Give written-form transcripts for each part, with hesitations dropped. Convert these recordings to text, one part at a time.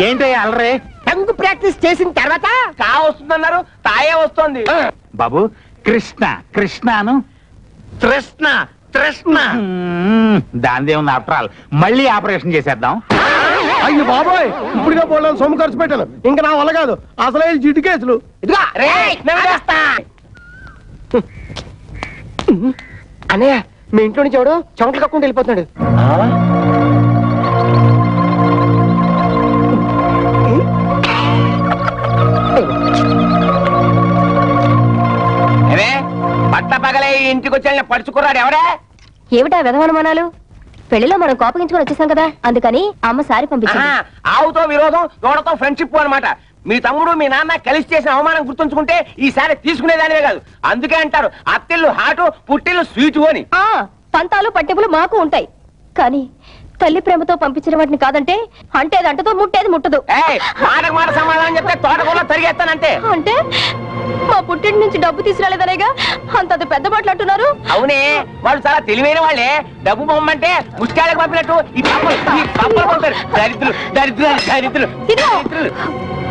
ఏంటయ్యా అలరే? టంగు ప్రాక్టీస్ చేసిన తర్వాత కా వస్తుందన్నారు, తాయే వస్తుంది. బాబు కృష్ణ కృష్ణను తృష్ణ తృష్ణ దానిదేముంది ఆఫ్టర్ ఆల్. మళ్ళీ ఆపరేషన్ చేసేద్దాం. అయ్యో బాబోయ్, ఇప్పుడుగా పోలేదు, సొమ్ము ఖర్చు పెట్టాను. ఇంకా నా వల్ల కాదు, అసలే జిడ్డు కేసులు. ఇదిగో అన్నయ్య, మీ ఇంట్లో నుంచి ఎవడు చెమటలు కక్కుండా వెళ్ళిపోతున్నాడు. పట్ట పగలే ఇంటికి వచ్చి పడుచుకున్నాడు ఎవడే? ఏమిటా విధవనుమానాలు? పెళ్లిలో మనం కోపగించుకొని వచ్చేసాం కదా, అందుకని అమ్మ సారి పంపించింది. ఆవుతో విరోధం, దూడతో ఫ్రెండ్షిప్ అన్నమాట. మీ తమ్ముడు మీ నాన్న కలిసి చేసిన అవమానం గుర్తుంచుకుంటే ఈసారి తీసుకునేదానివే కాదు. అందుకే అంటారు అత్తిల్లు హాటు, పుట్టిల్లు స్వీటు అని. పంతాలు పట్టింపులు మాకు ఉంటాయి, కానీ తల్లి ప్రేమతో పంపించిన వాటిని కాదంటే అంటేది అంటతో ముట్టేది ముట్టదు. మాటకు మాట సమాధానం చెప్తే తోటకూర తరిగేస్తానంటే. అంటే మా పుట్టింటి నుంచి డబ్బు తీసుకురాలేదనేగా అంత పెద్ద మాటలు అంటున్నారు. అవునే, వాళ్ళు చాలా తెలివైన వాళ్ళే. డబ్బు పొమ్మంటే ముత్యాలకు పంపినట్టు ఈ పంపలు పంపారు. దరిద్రులు దరిద్రులు దరిద్రులు దరిద్రులు.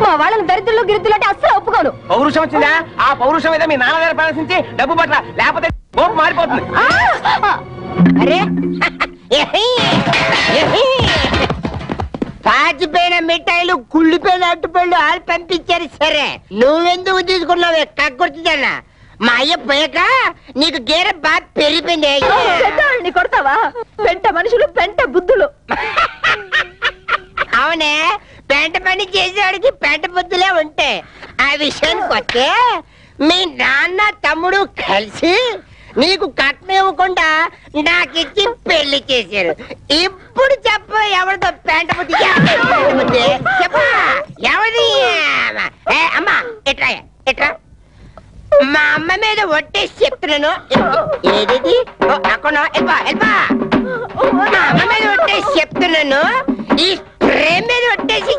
మా వాళ్ళని దరిద్రులు గిరిద్రులు అంటే అస్సలు ఒప్పుకోను. పౌరుషం వచ్చిందా? ఆ పౌరుషం మీద మీ నాన్న దగ్గర ప్రదర్శించి డబ్బు పట్ల, లేకపోతే కోపం మారిపోతుంది. అరే పాచిపోయిన మిఠాయిలు, కుళ్ళిపోయిన అట్టుపళ్ళు ఆలు పంపించారు. సరే, నువ్వెందుకు తీసుకున్నావే కక్కుర్తిదన్నా? మా అయ్య పోయాక నీకు గేర బాగా పెరిగిపోయింది. పెద్దవాళ్ళని కొడతావా? పెంట మనుషులు, పెంట బుద్ధులు. అవునే, పెంట పని చేసేవాడికి పెంట బుద్ధులే ఉంటే. ఆ విషయానికి వస్తే మీ నాన్న తమ్ముడు కలిసి నీకు కట్నం ఇవ్వకుండా నాకిచ్చి పెళ్లి చేశారు. ఇప్పుడు చెప్పు, ఎవరితో పెంట బుద్ధి? చెప్పు ఎవరి? అమ్మా ఎట్రా ఎట్రా, మా అమ్మ మీద ఒట్టేసి చెప్తున్నాను. ఏది అక్కడ వెళ్ళిపా. మా అమ్మ మీద ఒట్టేసి చెప్తున్నాను, ఈ ప్రేమ మీద ఒట్టేసి.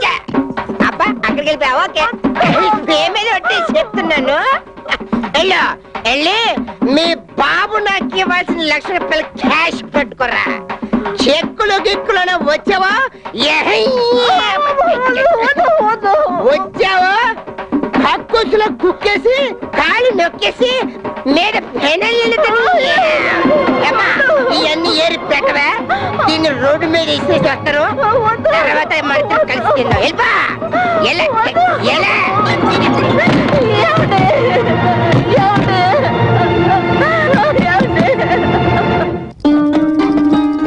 అబ్బా అక్కడికి వెళ్ళిపోయావా? ఓకే, ఈ ప్రేమ మీద ఒట్టేసి చెప్తున్నాను. వెళ్ళు, వెళ్ళి మీ బాబు నాకు ఇవ్వాల్సిన ₹1,00,000 క్యాష్ పెట్టుకోరా. చెక్కులు గిక్కులను వచ్చావా? వచ్చావా కక్కుసులో కుక్కేసి కాళ్ళు నొక్కేసి మీద ఇవన్నీ ఏరి పెట్టవా? దీన్ని రోడ్డు మీద ఇచ్చేసి వస్తారు. తర్వాత మనతో కలిసి తిందాం. వెళ్ళిపా.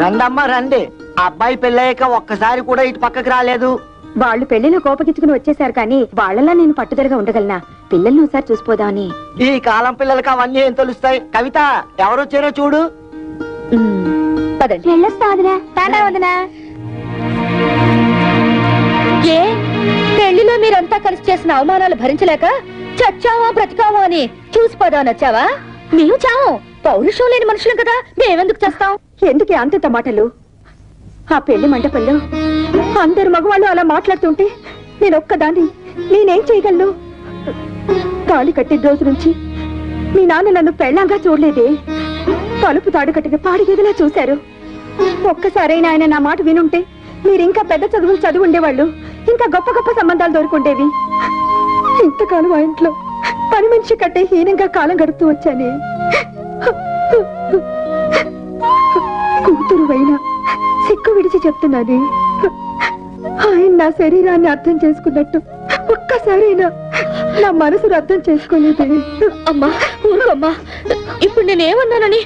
రండమ్మా రండి. అబ్బాయి పెళ్ళయ్యాక ఒక్కసారి కూడా ఇటు పక్కకి రాలేదు. వాళ్ళు పెళ్లిలో కోపగించుకుని వచ్చేసారు, కానీ వాళ్ళలా నేను పట్టుదలగా ఉండగలనా? పిల్లల్ని ఒకసారి చూసిపోదామని. ఈ కాలం పిల్లలకి అవన్నీ ఏం తెలుస్తాయి? కవిత, ఎవరొచ్చారో చూడు. ఏ పెళ్లిలో మీరంతా కలిసి చేసిన అవమానాలు భరించలేక చచ్చావా బ్రతికావా అని చూసిపోదామని వచ్చావా? మేము చావు, పౌరుషం లేని మనుషులం కదా, మేమెందుకు చేస్తాం? ఎందుకే అంత మాటలు? ఆ పెళ్లి మండపంలో అందరు మగవాళ్ళు అలా మాట్లాడుతుంటే నేను ఒక్కదాన్ని నేనేం చేయగలను? తాళి కట్టే రోజు నుంచి మీ నాన్న నన్ను పెళ్ళంగా చూడలేదే. తలుపు తాడు కట్టిన పాడిగేదిలా చూశారు. ఒక్కసారైనా ఆయన నా మాట వినుంటే మీరింకా పెద్ద చదువులు చదువు ఉండేవాళ్ళు, ఇంకా గొప్ప గొప్ప సంబంధాలు దొరుకుండేవి. ఇంతకాలం ఆ ఇంట్లో పని మనిషి కట్టే హీనంగా కాలం గడుపుతూ వచ్చానే. కూతురు అయినా సిక్కు విడిచి చెప్తున్నానే, ఆయన నా శరీరాన్ని అర్థం చేసుకున్నట్టు ఒక్కసారైనా నా మనసును అర్థం చేసుకోలేదే. అమ్మా ఊరుకోమ్మా, ఇప్పుడు నేనేమన్నానని?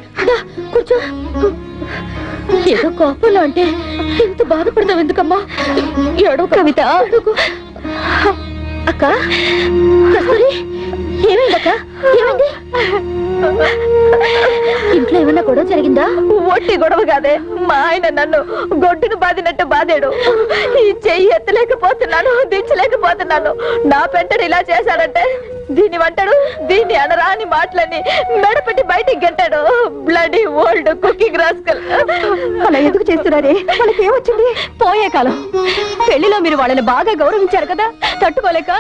కూర్చో. ఏదో కోపంలో అంటే ఇంత బాధపడతావు ఎందుకమ్మా? ఏడో కవిత. అక్క కస్తూరి, ఏమైందక్క? ఏమైంది? ఇంట్లో ఏమన్నా గొడవ జరిగిందా? ఒట్టి గొడవ కాదే, మా ఆయన నన్ను గొడ్డును బాదినట్టు బాదాడు. ఈ చెయ్యి ఎత్తలేకపోతున్నాను, దించలేకపోతున్నాను. నా పెంటడు ఇలా చేశాడంటే దీన్ని వంటాడు, దీన్ని అనరా అని మాటలని మెడపెట్టి బయటికి గెట్టాడు. Bloody old cooking rascal. అలా ఎందుకు చేస్తున్నారే? వాళ్ళకి ఏమొచ్చింది? పోయే కాలం. పెళ్లిలో మీరు వాళ్ళని బాగా గౌరవించారు కదా, తట్టుకోలేక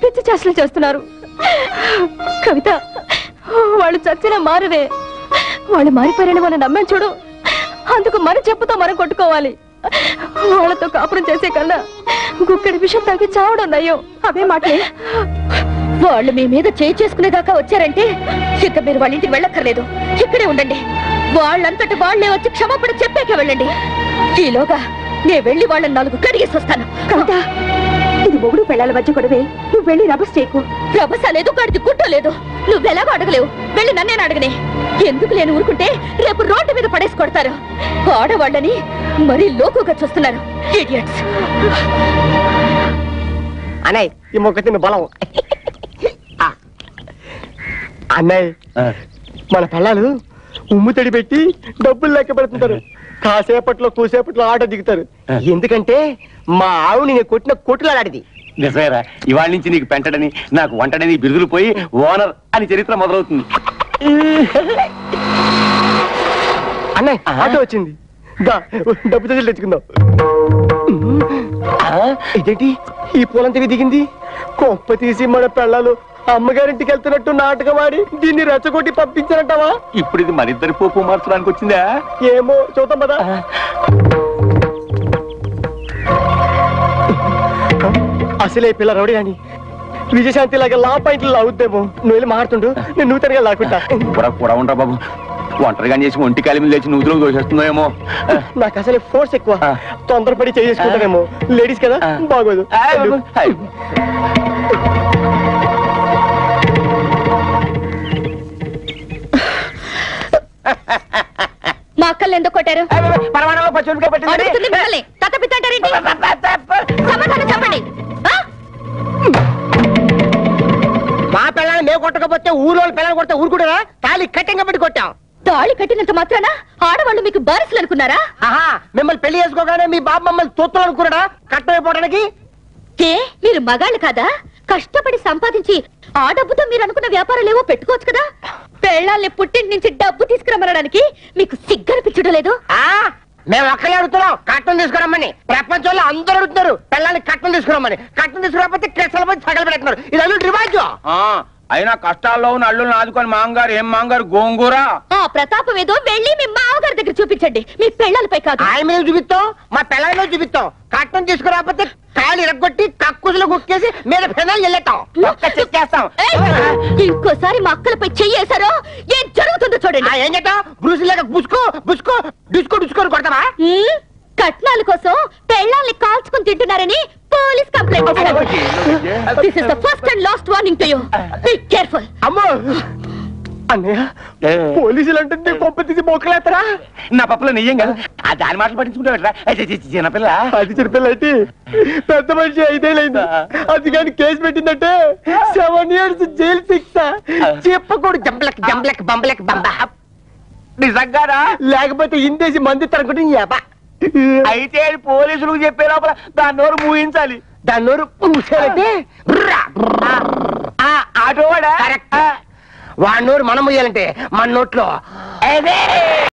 పిచ్చి చేష్టలు చేస్తున్నారు. కవిత, వాళ్ళు చచ్చినా మారరే. వాళ్ళు మారిపోయారని వాళ్ళు నమ్మాను చూడు, అందుకు మన చెప్పుతో మనం కొట్టుకోవాలి. వాళ్ళతో కాపురం చేసే కన్నా గుక్కడి విషయం తాగి చావడం నయ్యో. అవే మాటలే. వాళ్ళు మీ మీద చేసుకునేదాకా వచ్చారంటే ఇక మీరు వాళ్ళ ఇంటికి వెళ్ళక్కర్లేదు, ఇక్కడే ఉండండి. వాళ్ళంతటి వాళ్లే వచ్చి క్షమాపణ చెప్పాకే వెళ్ళండి. ఈలోగా నేను వెళ్ళి వాళ్ళని 4 కడిగేసి వస్తాను. కవిత, ఇది మొగుడు పెళ్ళాల మధ్య గొడవే. నువ్వు వెళ్ళి రభస చేయకు. రభస లేదు, గడిది గుట్ట లేదు. నువ్వెలాగో అడగలేవు, వెళ్ళి నన్నేను అడగనే. ఎందుకు నేను ఊరుకుంటే రేపు రోడ్డు మీద పడేసి కొడతారు. ఆడవాళ్ళని మరీ లోకుగా చూస్తున్నారు. ఇడియట్స్. అన్నయ్య, ఈ మొక్క తిన్న బలం. అన్నయ్య, మన పిల్లలు ఉమ్ము తడి పెట్టి డబ్బులు లెక్క పెడుతుంటారు. కాసేపట్లో కూసేపట్లో ఆట దిగుతారు. ఎందుకంటే మా ఆవు నేను కొట్టిన కొట్టులాడిది. నిజమేరా, ఇవాళ నుంచి నీకు పెంటడని నాకు వంటడని బిరుదులు పోయి ఓనర్ అని చరిత్ర మొదలవుతుంది. అన్నయ్య, ఆట వచ్చింది. డబ్బు తెచ్చి తెచ్చుకుందాం. ఇదేంటి ఈ పూలంతవి దిగింది? కొంప తీసి మన పిల్లలు అమ్మగారింటికి వెళ్తున్నట్టు నాటకం ఆడి దీన్ని రెచ్చగొట్టి పంపించారంటావా? ఇప్పుడు ఇది మరిద్దరి పోపు మార్చడానికి వచ్చిందా? ఏమో చూద్దాం కదా. అసలే పిల్ల రౌడీ అని విజయశాంతి లాగా లా పాయింట్లు లాగుద్దేమో. నువ్వు వెళ్ళి మాడుతుండు, నేను నూతనగా లాక్కుంటా. కూడా ఉండరా బాబు, ఒంటరిగా చేసి ఒంటి కాలి మీద లేచి నూతులో దోషేస్తుందేమో. నాకు అసలే ఫోర్స్ ఎక్కువ, తొందరపడి చేసుకుంటానేమో. లేడీస్ కదా, బాగోదు. మా అక్కల్ని ఎందుకు కొట్టారు? పరమాణంలో పచ్చిమిరపకాయ అడుగుతుంది మిమ్మల్ని. తత్తపిత్తంటారేంటి? సమాధానం చెప్పండి. మా పిల్లల్ని మేము కొట్టకపోతే ఊళ్ళో పిల్లలు కొడితే ఊరుకుంటారా? తాళి కట్టింగా పెట్టి కొట్టాం. తాళి కట్టినంత మాత్రాన ఆడవాళ్ళు మీకు బారిసలు అనుకున్నారా? ఆహా, మిమ్మల్ని పెళ్లి చేసుకోగానే మీ బాబు మమ్మల్ని తొత్తులు అనుకున్నాడా కట్టమైపోవడానికి? ఏ మీరు మగాళ్ళు కాదా? కష్టపడి సంపాదించి ఆ డబ్బుతో మీరు అనుకున్న వ్యాపారాలు ఏవో పెట్టుకోవచ్చు కదా. పెళ్ళాల్ని పుట్టింటి నుంచి డబ్బు తీసుకురమ్మనడానికి మీకు సిగ్గనిపించడం లేదు? మేము ఒక్కలే అడుగుతున్నాం కట్టం తీసుకురమ్మని. ప్రపంచంలో అందరూ అడుగుతున్నారు పిల్లల్ని కట్టం తీసుకురమ్మని. కట్టం తీసుకురాకపోతే కేసుల పోయి సగలు పెడుతున్నారు. ఇది అల్లు రివాజు. అయినా కష్టాల్లో ఉన్న అల్లుల్ని ఆదుకొని మాంగారు ఏం మాంగారు గోంగూర. ఆ ప్రతాపం ఏదో వెళ్ళి మీ మామగారి దగ్గర చూపించండి, మీ పెళ్ళాలపై కాదు. ఆయన మీద చూపిస్తాం, మా పిల్లల మీద చూపిస్తాం. కట్టం తీసుకురాకపోతే కాయలు ఇరగొట్టి కక్కుసులు కుక్కేసి మీద ఫెనాలు వెళ్ళేస్తాం. చేస్తాం. ఇంకోసారి మా అక్కలపై చెయ్యేశారో ఏం జరుగుతుందో చూడండి. ఏం చేద్దాం? బ్రూసులేక బుసుకో బుసుకో డిస్కో డిస్కోని కొడతావా? కట్నాల కోసం పెళ్ళాల్ని కాల్చుకుని తింటున్నారని పోలీస్ కంప్లైంట్ ఇచ్చారు. This is the first and last warning to you. Be careful. అమ్మో అన్నయ్య, పోలీసులు అంటే కొంప తీసి మొక్కలేస్తారా? నా పప్పులో నెయ్యం కదా, ఆ దాని మాటలు పట్టించుకుంటా. చిన్నపిల్ల అది చిన్నపిల్ల అయితే పెద్ద మనిషి 5 ఏళ్ళైంది. అది కానీ కేసు పెట్టిందంటే 7 years జైలు శిక్ష. చెప్పకూడదు. జంబలక్ జంబలక్ బంబలక్ బంబ. నిజంగారా? లేకపోతే ఇందేసి మంది తరగడం యాబా. అయితే పోలీసులకు చెప్పే లోపల దాని నోరు మూయించాలి. దాని నోరు మూసారంటే ఆటోవాడా? వాడి నోరు మనం ముయ్యాలంటే మన నోట్లో